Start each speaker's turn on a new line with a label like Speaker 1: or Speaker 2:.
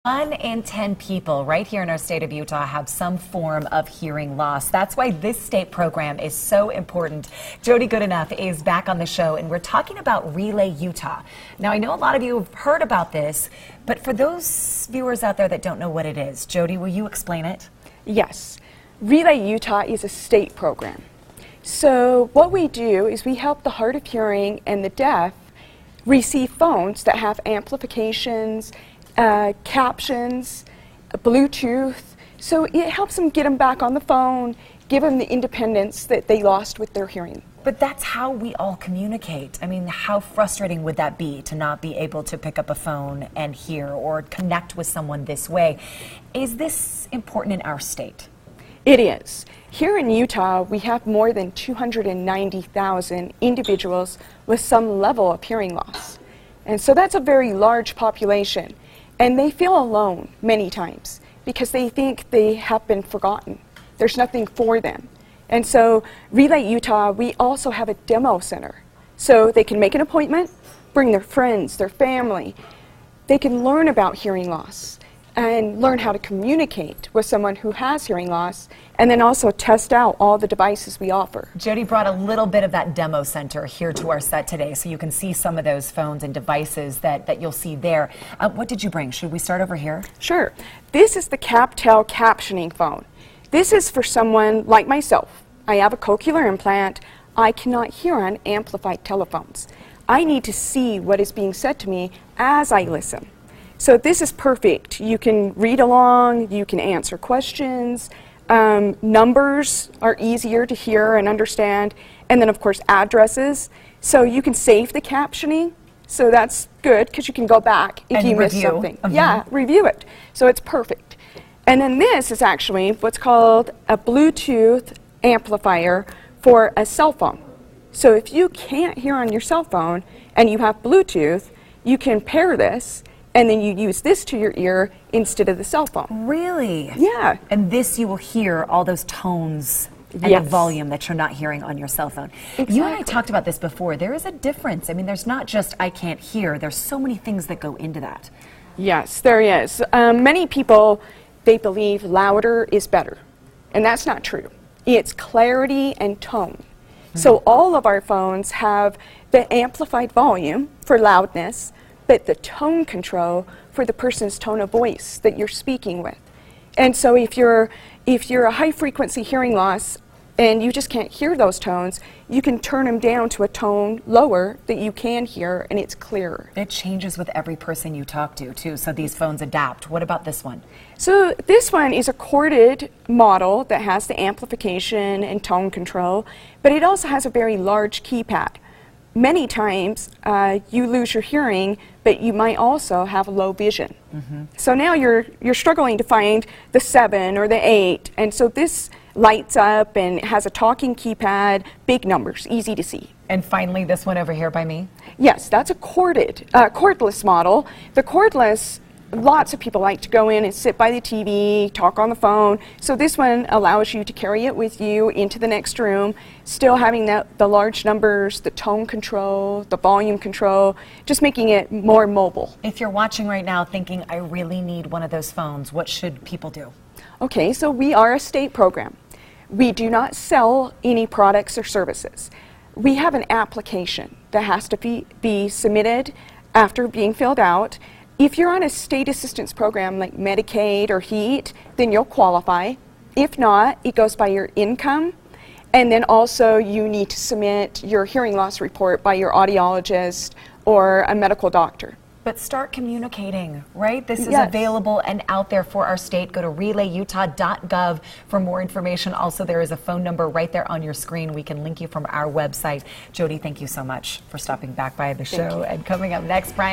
Speaker 1: 1 in 10 people right here in our state of Utah have some form of hearing loss. That's why this state program is so important. Jody Goodenough is back on the show, and we're talking about Relay Utah. Now, I know a lot of you have heard about this, but for those viewers out there that don't know what it is, Jody, will you explain it?
Speaker 2: Yes. Relay Utah is a state program. So what we do is we help the hard of hearing and the deaf receive phones that have amplifications, captions, Bluetooth. So it helps them get them back on the phone, give them the independence that they lost with their hearing.
Speaker 1: But that's how we all communicate. I mean, how frustrating would that be to not be able to pick up a phone and hear or connect with someone this way? Is this important in our state?
Speaker 2: It is. Here in Utah, we have more than 290,000 individuals with some level of hearing loss. And so that's a very large population. And they feel alone many times because they think they have been forgotten. There's nothing for them. And so Relay Utah, we also have a demo center. So they can make an appointment, bring their friends, their family. They can learn about hearing loss and learn how to communicate with someone who has hearing loss, and then also test out all the devices we offer.
Speaker 1: Jody brought a little bit of that demo center here to our set today, so you can see some of those phones and devices that you'll see there. What did you bring? Should we start over here?
Speaker 2: Sure. This is the CapTel captioning phone. This is for someone like myself. I have a cochlear implant. I cannot hear on amplified telephones. I need to see what is being said to me as I listen. So this is perfect. You can read along, you can answer questions, numbers are easier to hear and understand, and then of course addresses. So you can save the captioning, so that's good because you can go back if you miss something. Yeah, review it. So it's perfect. And then this is actually what's called a Bluetooth amplifier for a cell phone. So if you can't hear on your cell phone and you have Bluetooth, you can pair this and then you use this to your ear instead of the cell phone.
Speaker 1: Really?
Speaker 2: Yeah.
Speaker 1: And this you will hear all those tones and
Speaker 2: Yes.
Speaker 1: the volume that you're not hearing on your cell phone.
Speaker 2: Exactly.
Speaker 1: You and I talked about this before. There is a difference. I mean, there's not just I can't hear. There's so many things that go into that.
Speaker 2: Yes, there is. Many people, they believe louder is better, and that's not true. It's clarity and tone. So all of our phones have the amplified volume for loudness, but the tone control for the person's tone of voice that you're speaking with. And so if you're a high frequency hearing loss and you just can't hear those tones, you can turn them down to a tone lower that you can hear and it's clearer.
Speaker 1: It changes with every person you talk to, too, so these phones adapt. What about this one?
Speaker 2: So this one is a corded model that has the amplification and tone control, but it also has a very large keypad. Many times you lose your hearing, but you might also have low vision. So now you're struggling to find the 7 or the 8, and so this lights up and has a talking keypad, big numbers, easy to see.
Speaker 1: And finally, this one over here by me.
Speaker 2: Yes, that's a cordless model. The cordless, lots of people like to go in and sit by the TV, talk on the phone. So this one allows you to carry it with you into the next room, still having the large numbers, the tone control, the volume control, just making it more mobile.
Speaker 1: If you're watching right now thinking, I really need one of those phones, what should people do?
Speaker 2: Okay, so we are a state program. We do not sell any products or services. We have an application that has to be submitted after being filled out. If you're on a state assistance program like Medicaid or HEAT, then you'll qualify. If not, it goes by your income. And then also you need to submit your hearing loss report by your audiologist or a medical doctor.
Speaker 1: But start communicating, right? This is
Speaker 2: Yes.
Speaker 1: available and out there for our state. Go to relayutah.gov for more information. Also, there is a phone number right there on your screen. We can link you from our website. Jody, thank you so much for stopping back by the show. And coming up next, Brian.